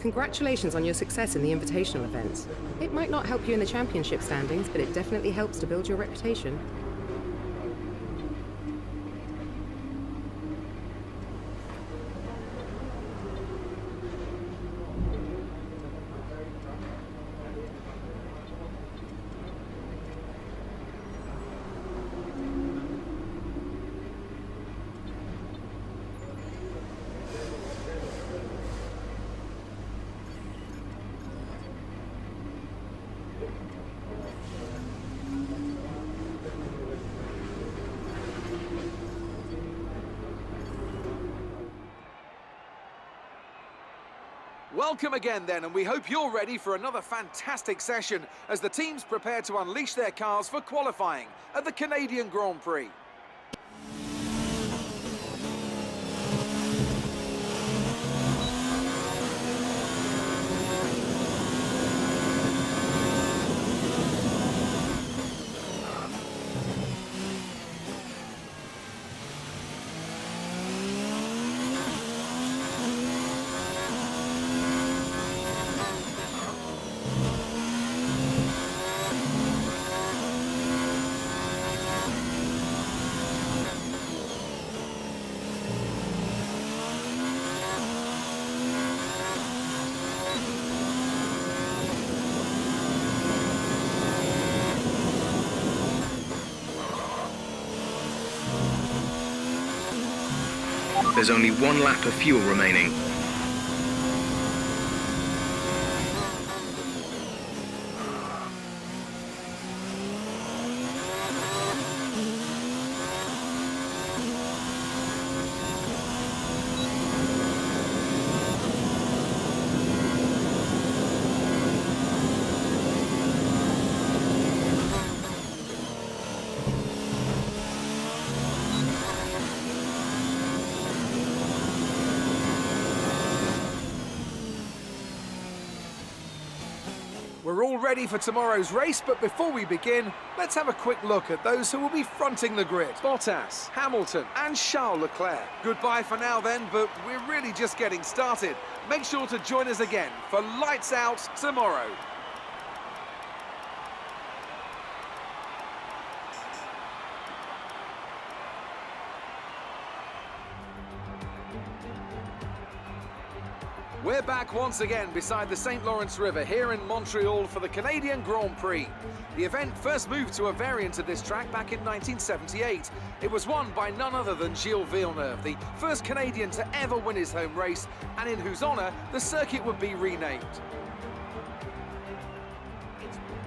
Congratulations on your success in the invitational events. It might not help you in the championship standings, but it definitely helps to build your reputation. Welcome again then, and we hope you're ready for another fantastic session as the teams prepare to unleash their cars for qualifying at the Canadian Grand Prix. There's only one lap of fuel remaining. We're all ready for tomorrow's race, but before we begin, let's have a quick look at those who will be fronting the grid. Bottas, Hamilton and Charles Leclerc. Goodbye for now then, but we're really just getting started. Make sure to join us again for Lights Out tomorrow. We're back once again beside the St. Lawrence River here in Montreal for the Canadian Grand Prix. The event first moved to a variant of this track back in 1978. It was won by none other than Gilles Villeneuve, the first Canadian to ever win his home race, and in whose honour the circuit would be renamed.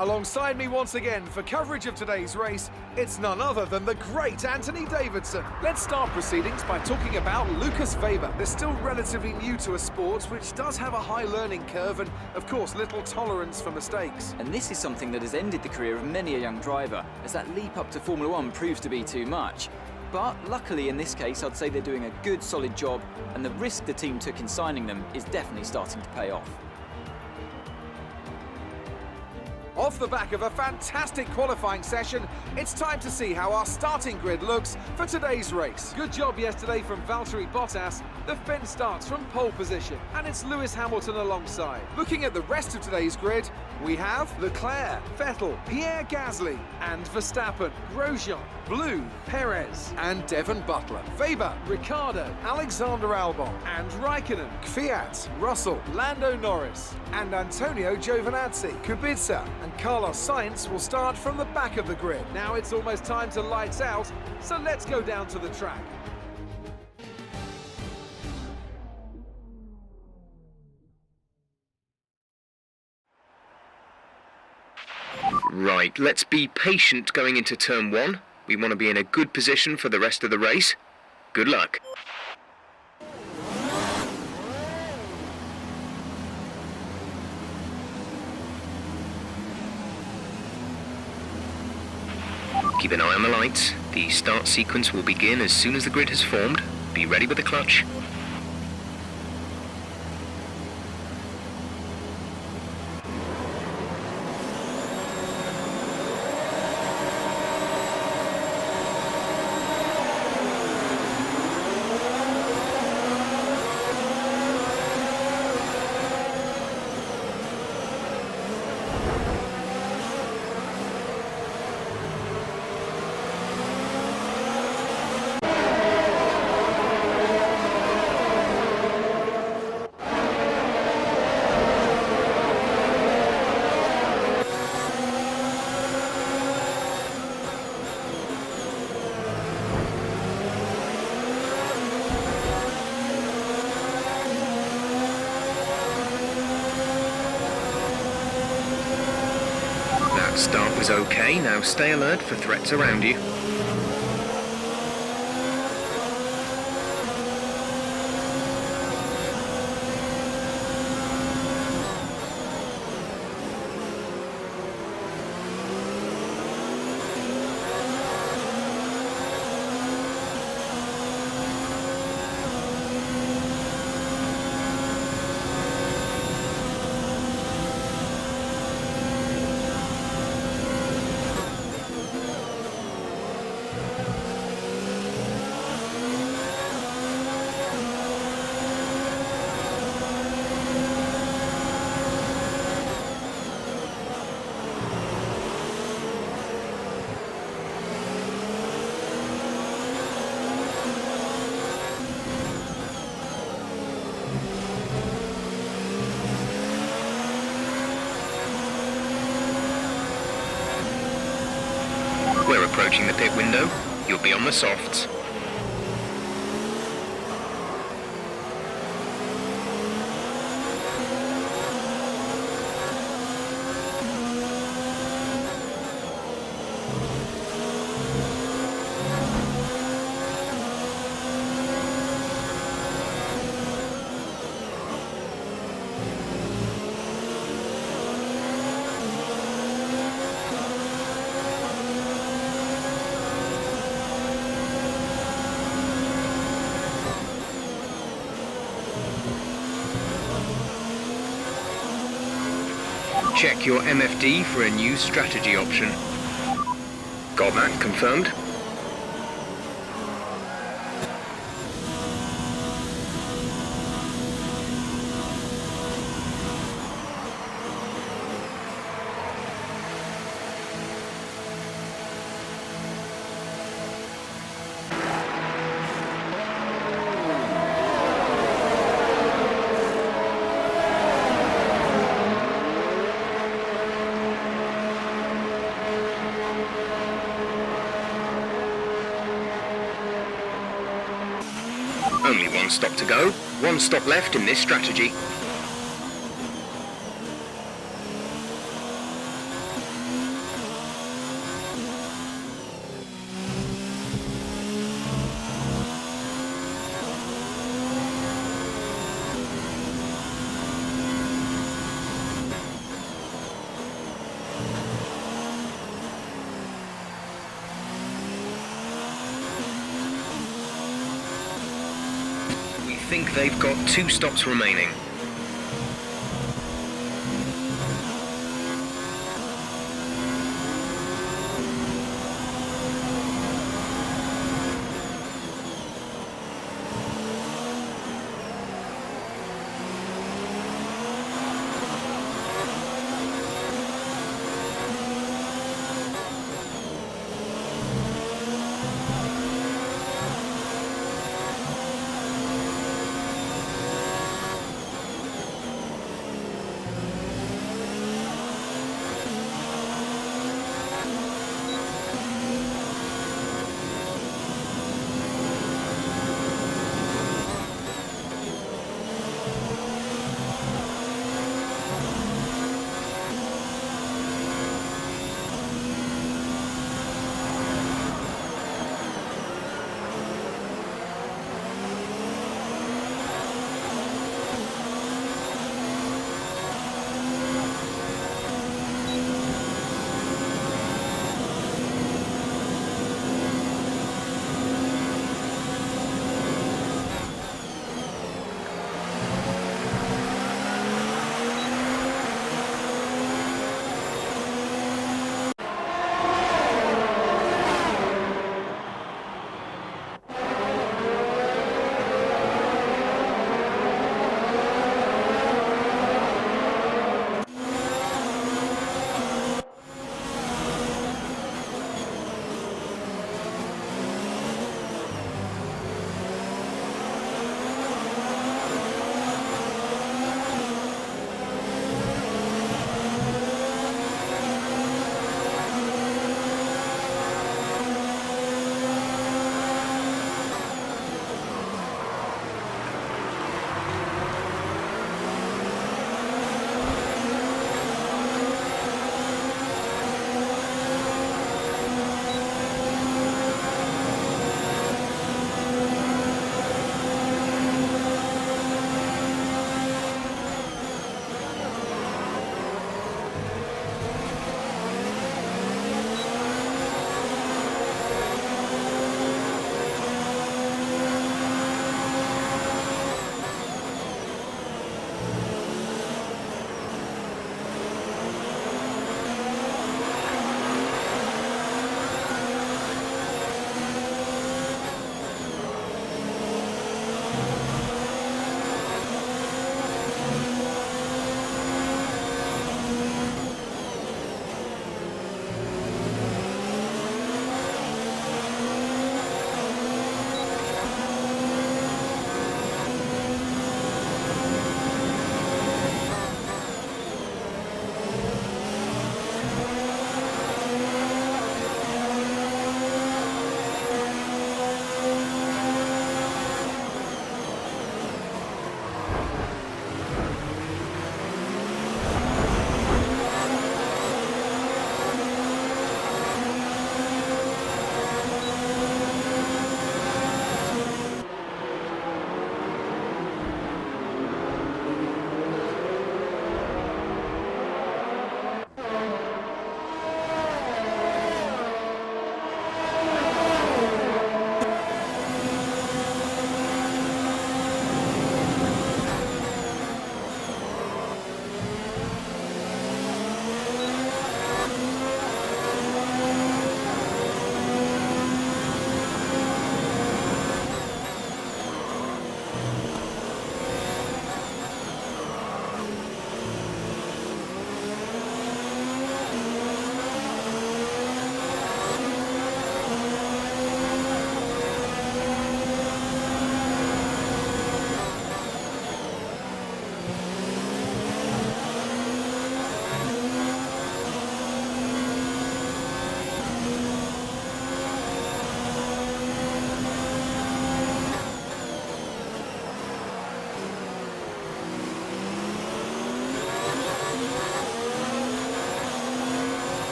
Alongside me once again for coverage of today's race, it's none other than the great Anthony Davidson. Let's start proceedings by talking about Lucas Weber. They're still relatively new to a sport which does have a high learning curve and, of course, little tolerance for mistakes. And this is something that has ended the career of many a young driver, as that leap up to Formula One proves to be too much. But luckily in this case, I'd say they're doing a good, solid job, and the risk the team took in signing them is definitely starting to pay off. Off the back of a fantastic qualifying session, it's time to see how our starting grid looks for today's race. Good job yesterday from Valtteri Bottas. The fence starts from pole position, and it's Lewis Hamilton alongside. Looking at the rest of today's grid, we have Leclerc, Vettel, Pierre Gasly, and Verstappen, Grosjean, Blue, Perez, and Devon Butler. Weber, Ricciardo, Alexander Albon, and Raikkonen, Kvyat, Russell, Lando Norris, and Antonio Giovinazzi. Kubica and Carlos Sainz will start from the back of the grid. Now it's almost time to lights out, so let's go down to the track. Right, let's be patient going into turn one. We want to be in a good position for the rest of the race. Good luck. Keep an eye on the lights. The start sequence will begin as soon as the grid has formed. Be ready with the clutch. Start was okay, now stay alert for threats around you. We're approaching the pit window. You'll be on the softs. Check your MFD for a new strategy option. Got that confirmed? Only one stop to go, one stop left in this strategy. I think they've got 2 stops remaining.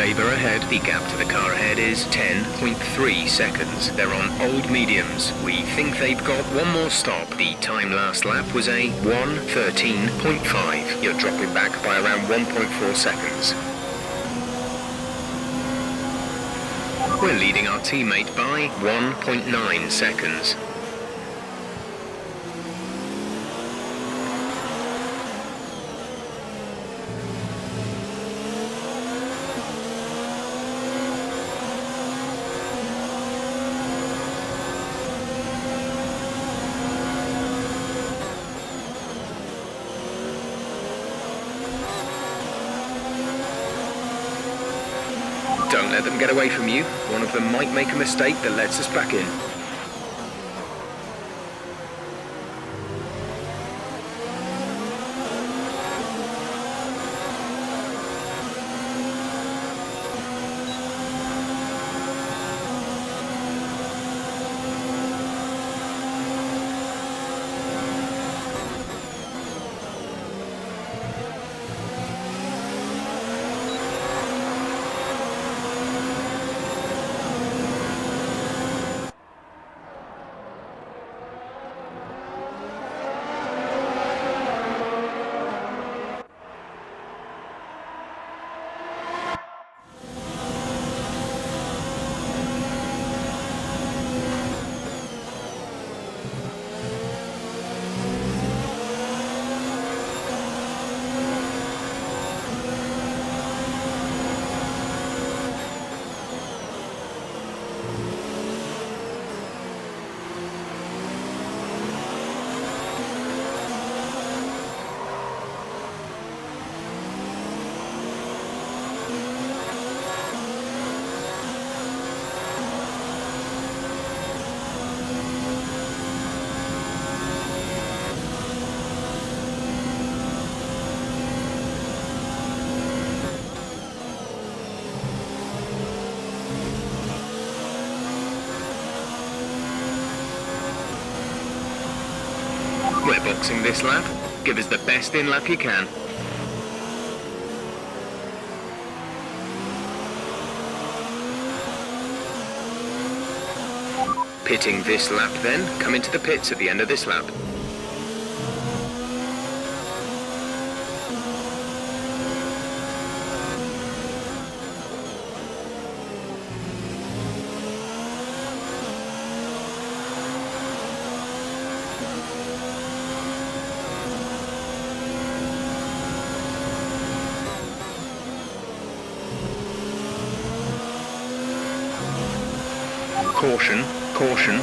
Weber ahead. The gap to the car ahead is 10.3 seconds. They're on old mediums. We think they've got one more stop. The time last lap was a 1:13.5. You're dropping back by around 1.4 seconds. We're leading our teammate by 1.9 seconds. Don't let them get away from you. One of them might make a mistake that lets us back in. We're boxing this lap. Give us the best in lap you can. Pitting this lap then. Come into the pits at the end of this lap. Caution, caution.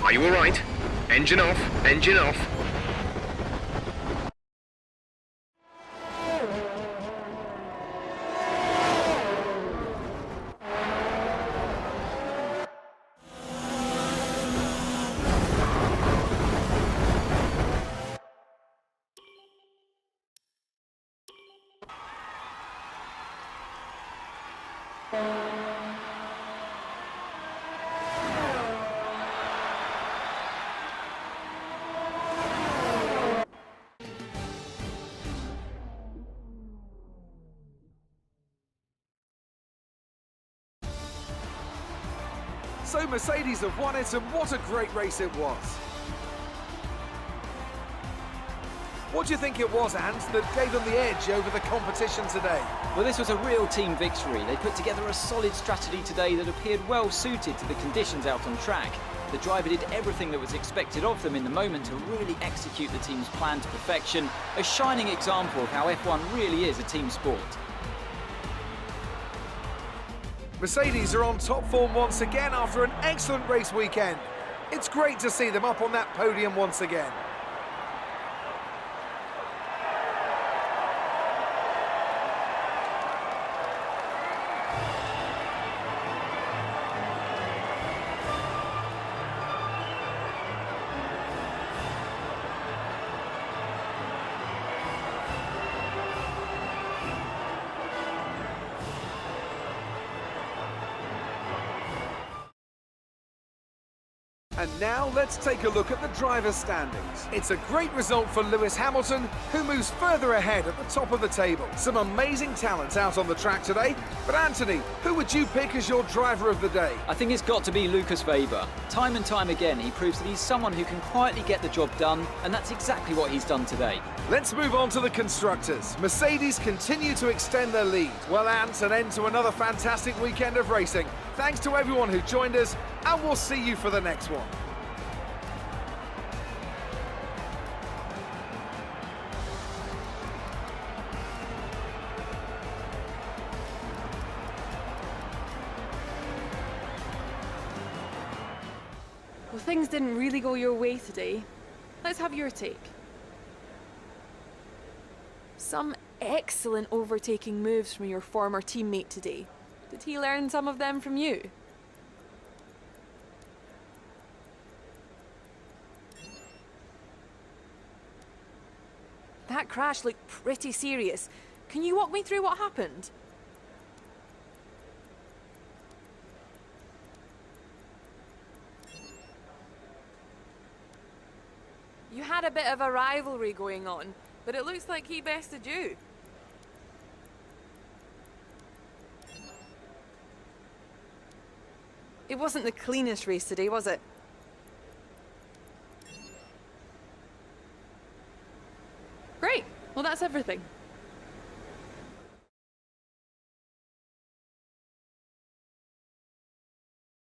Are you all right? Engine off, engine off. So Mercedes have won it, and what a great race it was. What do you think it was, Ant, that gave them the edge over the competition today? Well, this was a real team victory. They put together a solid strategy today that appeared well suited to the conditions out on track. The driver did everything that was expected of them in the moment to really execute the team's plan to perfection. A shining example of how F1 really is a team sport. Mercedes are on top form once again after an excellent race weekend. It's great to see them up on that podium once again. And now let's take a look at the driver's standings. It's a great result for Lewis Hamilton, who moves further ahead at the top of the table. Some amazing talents out on the track today. But Anthony, who would you pick as your driver of the day? I think it's got to be Lucas Weber. Time and time again, he proves that he's someone who can quietly get the job done, and that's exactly what he's done today. Let's move on to the constructors. Mercedes continue to extend their lead. Well, Ant, an end to another fantastic weekend of racing. Thanks to everyone who joined us, and we'll see you for the next one. Well, things didn't really go your way today. Let's have your take. Some excellent overtaking moves from your former teammate today. Did he learn some of them from you? That crash looked pretty serious. Can you walk me through what happened? You had a bit of a rivalry going on, but it looks like he bested you. It wasn't the cleanest race today, was it? Great. Well, that's everything.